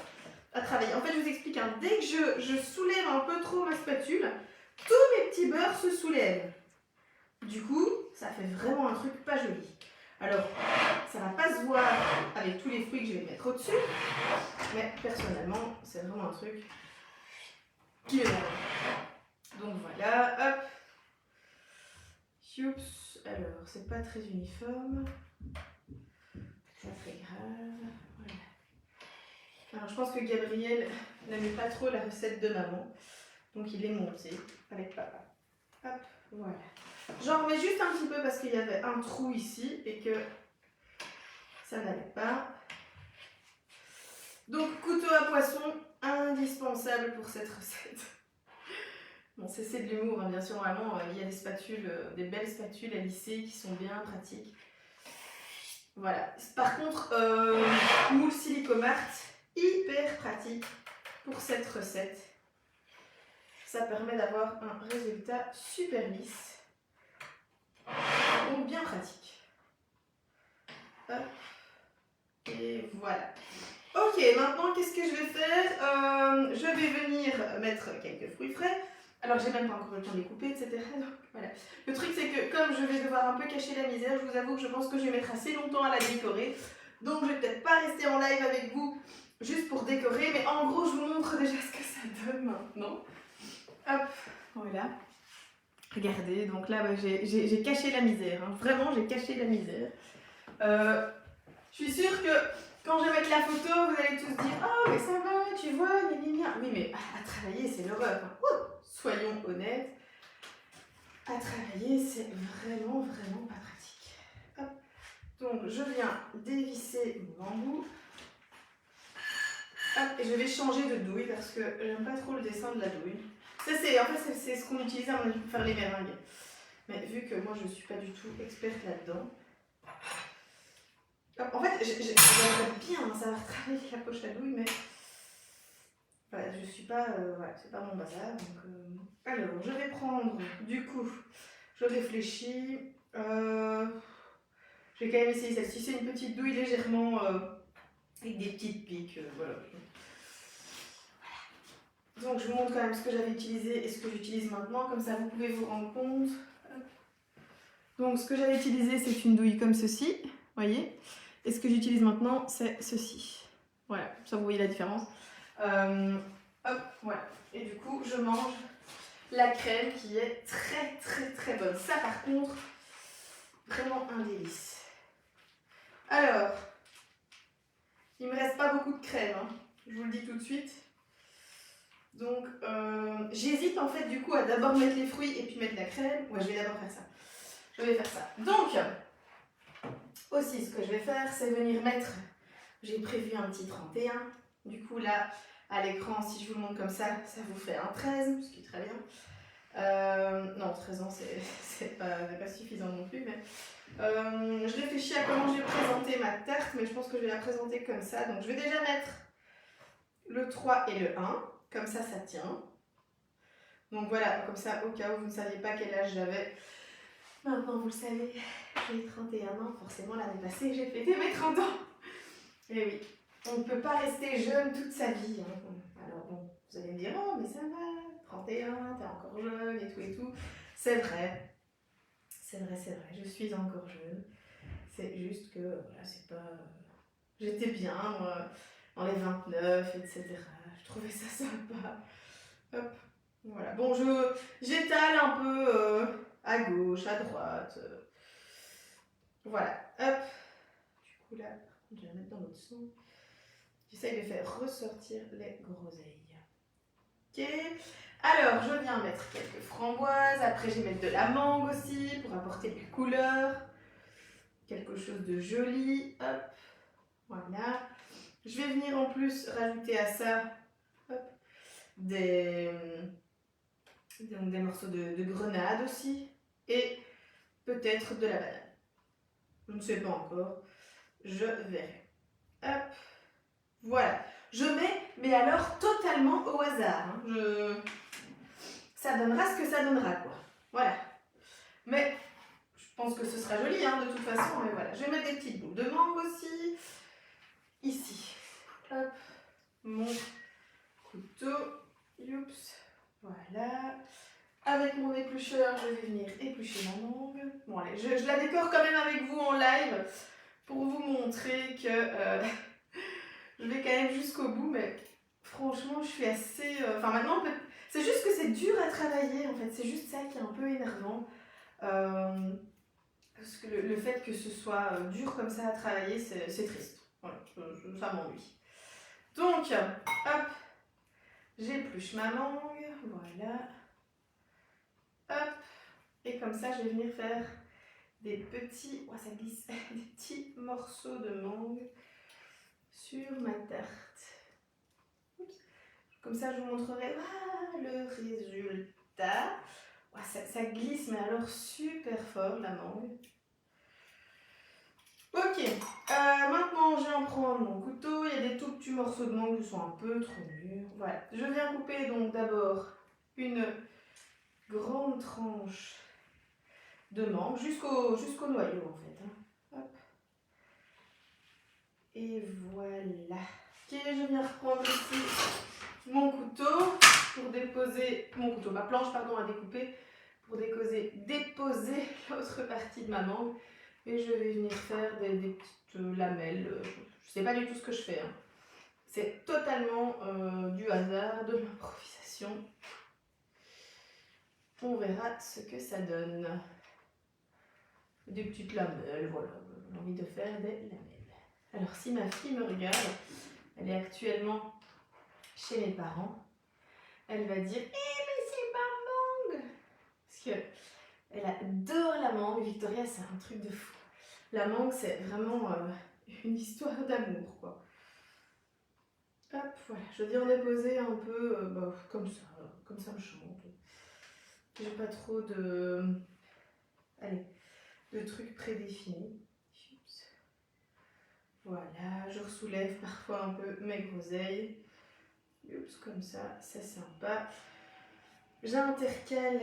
à travailler. En fait, je vous explique, hein, dès que je soulève un peu trop ma spatule, tous mes petits beurres se soulèvent. Du coup, ça fait vraiment un truc pas joli. Alors, ça va pas se voir avec tous les fruits que je vais mettre au-dessus, mais personnellement, c'est vraiment un truc qui m'énerve. Donc voilà, hop. Oups, alors c'est pas très uniforme, pas très grave, voilà. Alors je pense que Gabriel n'aimait pas trop la recette de maman, donc il est monté avec papa. Hop, voilà. J'en remets juste un petit peu parce qu'il y avait un trou ici et que ça n'allait pas. Donc couteau à poisson, indispensable pour cette recette. Bon, c'est de l'humour, hein, bien sûr, vraiment, il y a des spatules, des belles spatules à lisser qui sont bien pratiques. Voilà. Par contre, moule Silicomart, hyper pratique pour cette recette. Ça permet d'avoir un résultat super lisse. Donc bien pratique. Hop. Et voilà. Ok, maintenant qu'est-ce que je vais faire? Je vais venir mettre quelques fruits frais. Alors j'ai même pas encore le temps de les couper, etc. Donc, voilà. Le truc c'est que comme je vais devoir un peu cacher la misère, je vous avoue que je pense que je vais mettre assez longtemps à la décorer. Donc je vais peut-être pas rester en live avec vous juste pour décorer, mais en gros je vous montre déjà ce que ça donne maintenant. Hop, voilà. Regardez, donc là bah, j'ai caché la misère, hein. Vraiment j'ai caché la misère. Je suis sûre que quand je vais mettre la photo, vous allez tous dire « Oh mais ça va, tu vois, gna gna gna. » Oui mais à travailler c'est l'horreur, hein. Soyons honnêtes, à travailler c'est vraiment pas pratique. Hop. Donc je viens dévisser mon embout. Hop, et je vais changer de douille parce que j'aime pas trop le dessin de la douille. Ça c'est, en fait c'est ce qu'on utilise à mon avis pour faire les meringues. Mais vu que moi je suis pas du tout experte là-dedans. En fait j'aimerais bien savoir travailler la poche à douille, mais voilà, je suis pas, voilà, c'est pas mon bazar. Donc, alors je vais prendre, du coup, je réfléchis. Je vais quand même essayer celle-ci. C'est une petite douille légèrement avec des petites piques, voilà. Donc je vous montre quand même ce que j'avais utilisé et ce que j'utilise maintenant, comme ça vous pouvez vous rendre compte. Donc ce que j'avais utilisé c'est une douille comme ceci, voyez. Et ce que j'utilise maintenant c'est ceci. Voilà, ça vous voyez la différence. Hop, voilà. Et du coup je mange la crème qui est très bonne. Ça par contre, vraiment un délice. Alors, il me reste pas beaucoup de crème, hein. Je vous le dis tout de suite. Donc, j'hésite en fait du coup à d'abord mettre les fruits et puis mettre la crème. Ouais, je vais d'abord faire ça. Je vais faire ça. Donc, aussi ce que je vais faire, c'est venir mettre, j'ai prévu un petit 31. Du coup là, à l'écran, si je vous le montre comme ça vous fait un 13, ce qui est très bien. Non, 13 ans, c'est pas suffisant non plus, mais je réfléchis à comment je vais présenter ma tarte, mais je pense que je vais la présenter comme ça. Donc je vais déjà mettre le 3 et le 1, comme ça tient. Donc voilà, comme ça, au cas où vous ne saviez pas quel âge j'avais, maintenant vous le savez, j'ai 31 ans, forcément l'année passée j'ai fêté mes 30 ans. Et oui, on ne peut pas rester jeune toute sa vie, hein. Alors bon, vous allez me dire, oh mais ça va, 31, t'es encore jeune et tout. C'est vrai, je suis encore jeune. C'est juste que, voilà, c'est pas... J'étais bien, moi, dans les 29, etc. Je trouvais ça sympa. Hop, voilà. Bon, j'étale un peu à gauche, à droite. Voilà, hop. Du coup, là, je vais la mettre dans l'autre sens. J'essaye de faire ressortir les groseilles. Ok. Alors, je viens mettre quelques framboises. Après, je vais mettre de la mangue aussi pour apporter des couleurs. Quelque chose de joli. Hop. Voilà. Je vais venir en plus rajouter à ça hop, des morceaux de grenade aussi. Et peut-être de la banane. Je ne sais pas encore. Je verrai. Hop. Voilà. Je mets, mais alors totalement au hasard. Hein. Ça donnera ce que ça donnera, quoi. Voilà. Mais je pense que ce sera joli, hein, de toute façon. Mais voilà. Je vais mettre des petites boules de mangue aussi. Ici. Hop. Mon couteau. Youps. Voilà. Avec mon éplucheur, je vais venir éplucher ma mangue. Bon, allez, je la décore quand même avec vous en live pour vous montrer que je vais quand même jusqu'au bout, mais franchement, je suis assez... Enfin, maintenant, c'est juste que c'est dur à travailler, en fait. C'est juste ça qui est un peu énervant. Parce que le fait que ce soit dur comme ça à travailler, c'est triste. Voilà, ça m'ennuie. Donc, hop, j'épluche ma mangue. Voilà. Hop. Et comme ça, je vais venir faire des petits, oh, ça glisse, des petits morceaux de mangue sur ma tarte. Oups. Comme ça, je vous montrerai le résultat. Oh, ça glisse, mais alors super fort la mangue. Ok, maintenant je viens prendre mon couteau. Il y a des tout petits morceaux de mangue qui sont un peu trop mûrs. Voilà, je viens couper donc d'abord une grande tranche de mangue jusqu'au noyau en fait. Hop. Et voilà. Ok, je viens reprendre ici mon couteau pour déposer, mon couteau, ma planche pardon à découper pour déposer l'autre partie de ma mangue. Et je vais venir faire des petites lamelles. Je sais pas du tout ce que je fais. Hein. C'est totalement du hasard, de l'improvisation. On verra ce que ça donne. Des petites lamelles, voilà. J'ai envie de faire des lamelles. Alors si ma fille me regarde, elle est actuellement chez mes parents, elle va dire « Eh mais c'est ma mangue !» Parce qu'elle adore la mangue. Victoria, c'est un truc de fou. La mangue, c'est vraiment une histoire d'amour, quoi. Hop, voilà, je viens déposer un peu comme ça me chante. J'ai pas trop de trucs prédéfinis. Voilà, je ressoulève parfois un peu mes groseilles. Oups, comme ça, c'est sympa. J'intercale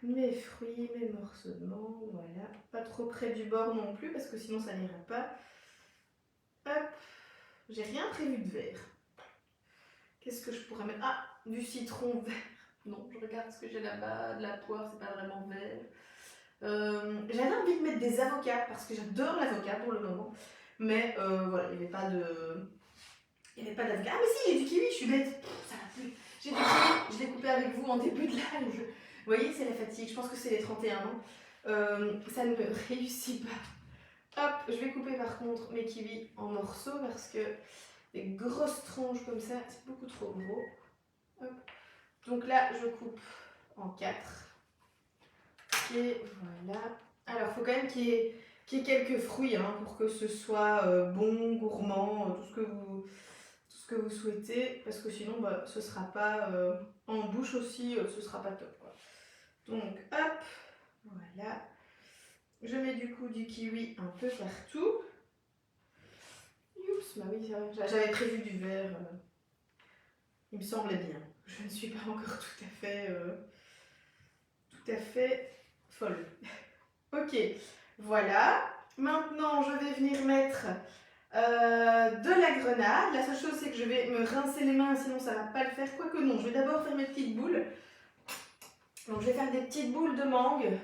mes fruits, mes morceaux de mangue, voilà. Pas trop près du bord non plus, parce que sinon ça n'ira pas. Hop, j'ai rien prévu de vert. Qu'est-ce que je pourrais mettre? Ah, du citron vert. Non, je regarde ce que j'ai là-bas. De la poire, c'est pas vraiment vert. J'avais envie de mettre des avocats, parce que j'adore l'avocat pour le moment. Mais voilà, il n'y avait pas de... Il n'y avait pas d'avocat. Ah mais si, j'ai du kiwi, je suis bête. Ça va plus. J'ai du kiwi, je l'ai coupé avec vous en début de live. Vous voyez, c'est la fatigue, je pense que c'est les 31 ans. Ça ne me réussit pas. Hop, je vais couper par contre mes kiwis en morceaux parce que des grosses tranches comme ça, c'est beaucoup trop gros. Hop. Donc là, je coupe en 4. Et voilà. Alors, il faut quand même qu'il y ait quelques fruits hein, pour que ce soit bon, gourmand, tout ce que vous souhaitez. Parce que sinon, ce ne sera pas en bouche aussi, ce ne sera pas top. Quoi. Donc, hop, voilà. Je mets du coup du kiwi un peu partout. Oups, bah oui, j'avais prévu du vert. Il me semblait bien. Je ne suis pas encore tout à fait folle. Ok, voilà. Maintenant, je vais venir mettre de la grenade. La seule chose, c'est que je vais me rincer les mains, sinon ça ne va pas le faire. Quoique non, je vais d'abord faire mes petites boules. Donc, je vais faire des petites boules de mangue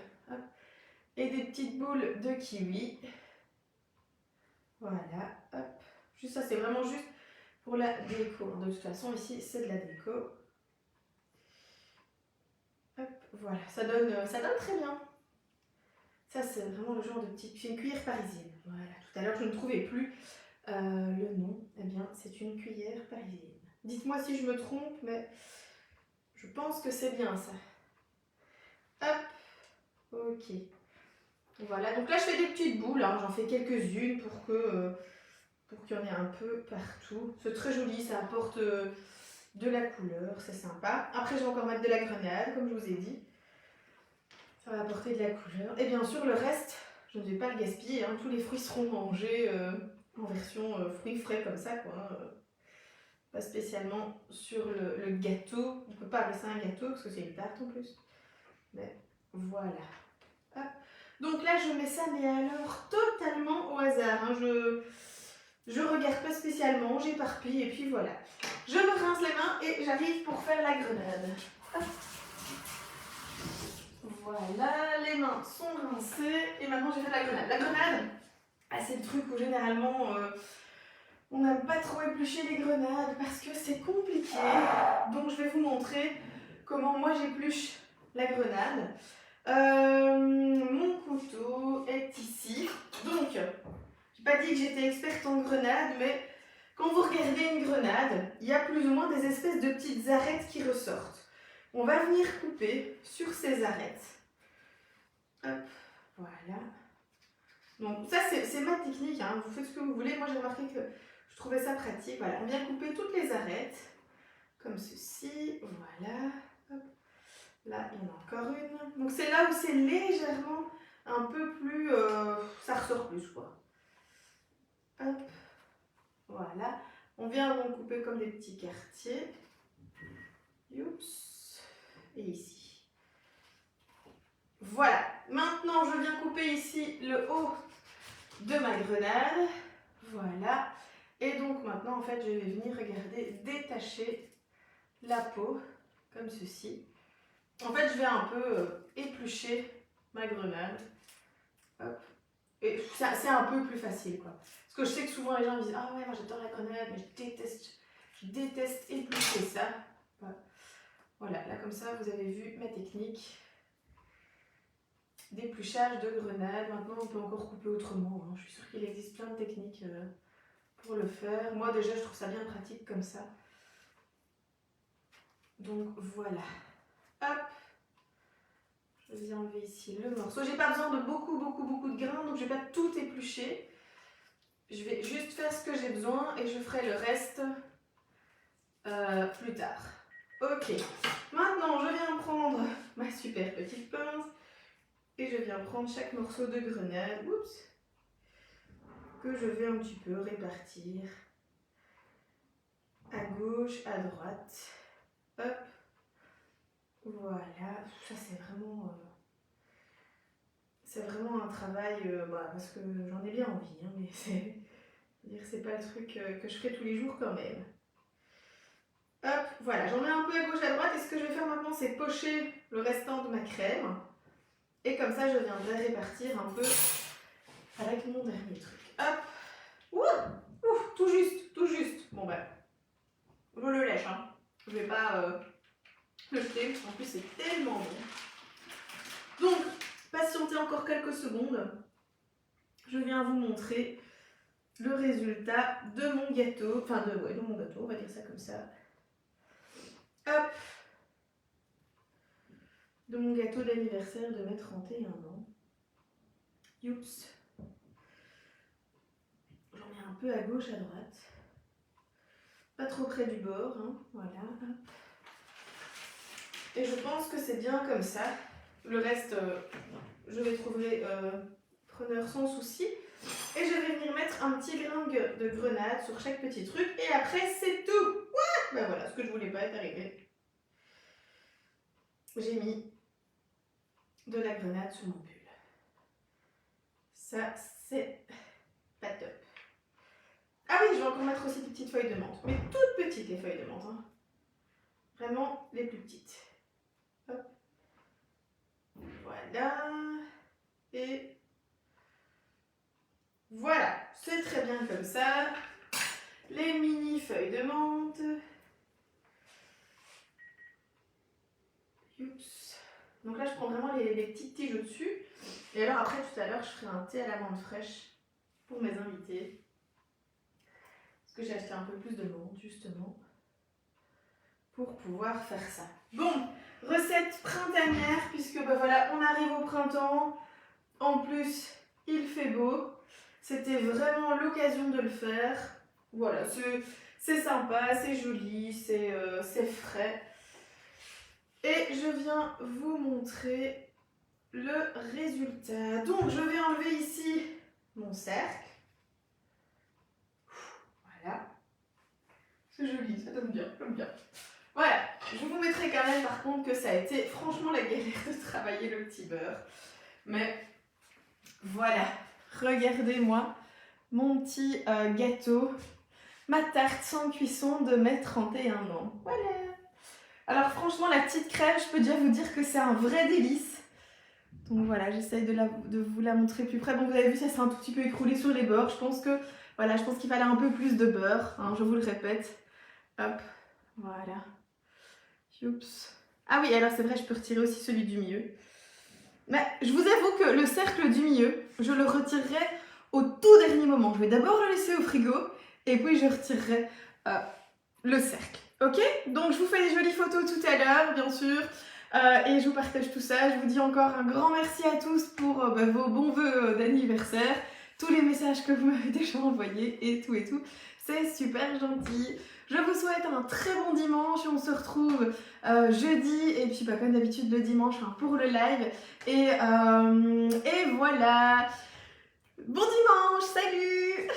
et des petites boules de kiwi. Voilà, hop. Juste ça, c'est vraiment juste pour la déco. De toute façon, ici, c'est de la déco. Hop, voilà, ça donne très bien. Ça, c'est vraiment le genre de petite... C'est une cuillère parisienne. Voilà, tout à l'heure, je ne trouvais plus le nom. Eh bien, c'est une cuillère parisienne. Dites-moi si je me trompe, mais je pense que c'est bien ça. Hop, ok. Voilà, donc là, je fais des petites boules. Hein. J'en fais quelques-unes pour qu'il y en ait un peu partout. C'est très joli, ça apporte de la couleur, c'est sympa. Après, je vais encore mettre de la grenade, comme je vous ai dit. Ça va apporter de la couleur. Et bien sûr, le reste, je ne vais pas le gaspiller. Hein. Tous les fruits seront mangés en version fruits frais comme ça, quoi. Pas spécialement sur le gâteau. On ne peut pas appeler ça un gâteau parce que c'est une tarte en plus. Mais voilà. Hop. Donc là, je mets ça, mais alors totalement au hasard. Hein. Je regarde pas spécialement, j'éparpille et puis voilà. Je me rince les mains et j'arrive pour faire la grenade. Hop. Voilà, les mains sont rincées et maintenant j'ai fait la grenade. La grenade, c'est le truc où généralement on n'aime pas trop éplucher les grenades parce que c'est compliqué. Donc je vais vous montrer comment moi j'épluche la grenade. Mon couteau est ici. Donc, j'ai pas dit que j'étais experte en grenade, mais quand vous regardez une grenade, il y a plus ou moins des espèces de petites arêtes qui ressortent. On va venir couper sur ces arêtes. Donc ça c'est ma technique, hein. Vous faites ce que vous voulez. Moi j'ai remarqué que je trouvais ça pratique. Voilà, on vient couper toutes les arêtes, comme ceci, voilà. Hop. Là il y en a encore une. Donc c'est là où c'est légèrement un peu plus, ça ressort plus quoi. Hop, voilà. On vient donc couper comme des petits quartiers. Youps. Et ici. Voilà. Maintenant, je viens couper ici le haut de ma grenade. Voilà. Et donc maintenant, en fait, je vais venir, regarder, détacher la peau, comme ceci. En fait, je vais un peu éplucher ma grenade. Hop. Et c'est un peu plus facile, quoi. Parce que je sais que souvent les gens me disent « Ah ouais, moi j'adore la grenade, mais je déteste éplucher ça. » Voilà, là comme ça, vous avez vu ma technique d'épluchage de grenade. Maintenant, on peut encore couper autrement, hein. Je suis sûre qu'il existe plein de techniques pour le faire. Moi déjà, je trouve ça bien pratique comme ça. Donc voilà. Hop. Je viens enlever ici le morceau. J'ai pas besoin de beaucoup de grains, donc je vais pas tout éplucher. Je vais juste faire ce que j'ai besoin et je ferai le reste plus tard. Ok. Maintenant, je viens prendre ma super petite pince et je viens prendre chaque morceau de grenade. Oups. Que je vais un petit peu répartir à gauche, à droite. Hop. Voilà. Ça, c'est vraiment un travail, parce que j'en ai bien envie, hein, mais c'est pas le truc que je ferai tous les jours quand même. Hop, voilà, j'en mets un peu à gauche, à droite, et ce que je vais faire maintenant, c'est pocher le restant de ma crème. Et comme ça, je viendrai répartir un peu avec mon dernier truc. Hop, ouf, tout juste. Bon ben, je le lèche, hein. Je vais pas le jeter, en plus c'est tellement bon. Donc, patientez encore quelques secondes. Je viens vous montrer le résultat de mon gâteau. Enfin, de mon gâteau, on va dire ça comme ça. Hop. De mon gâteau d'anniversaire de mes 31 ans. Youps. J'en mets un peu à gauche, à droite. Pas trop près du bord, hein. Voilà. Hop. Et je pense que c'est bien comme ça. Le reste, je vais trouver preneur sans souci. Et je vais venir mettre un petit grain de grenade sur chaque petit truc. Et après, c'est tout. Ouais, ben voilà, ce que je voulais pas est arrivé. J'ai mis de la grenade sur mon pull. Ça, c'est pas top. Ah oui, je vais encore mettre aussi des petites feuilles de menthe. Mais toutes petites, les feuilles de menthe. Hein. Vraiment les plus petites. Hop. Voilà. Et voilà, c'est très bien comme ça. Les mini feuilles de menthe. Oups. Donc là, je prends vraiment les petites tiges au-dessus. Et alors après, tout à l'heure, je ferai un thé à la menthe fraîche pour mes invités. Parce que j'ai acheté un peu plus de menthe, justement, pour pouvoir faire ça. Bon, recette printanière, puisque ben voilà, on arrive au printemps. En plus, il fait beau. C'était vraiment l'occasion de le faire. Voilà, c'est sympa, c'est joli, c'est frais. Et je viens vous montrer le résultat. Donc, je vais enlever ici mon cercle. Voilà. C'est joli, ça donne bien, j'aime bien. Voilà, je vous mettrai quand même par contre que ça a été franchement la galère de travailler le petit beurre. Mais voilà, regardez-moi mon petit gâteau, ma tarte sans cuisson de mes 31 ans. Voilà. Alors franchement, la petite crème, je peux déjà vous dire que c'est un vrai délice. Donc voilà, j'essaye de vous la montrer plus près. Bon, vous avez vu, ça s'est un tout petit peu écroulé sur les bords. Je pense qu'il fallait un peu plus de beurre, hein, je vous le répète. Hop, voilà. Oups. Ah oui, alors c'est vrai, je peux retirer aussi celui du milieu. Mais je vous avoue que le cercle du milieu, je le retirerai au tout dernier moment. Je vais d'abord le laisser au frigo et puis je retirerai le cercle. Ok? Donc je vous fais des jolies photos tout à l'heure, bien sûr. et je vous partage tout ça. Je vous dis encore un grand merci à tous pour vos bons vœux d'anniversaire, tous les messages que vous m'avez déjà envoyés et tout. C'est super gentil. Je vous souhaite un très bon dimanche. On se retrouve jeudi et puis comme d'habitude le dimanche pour le live. Et voilà. Bon dimanche, salut!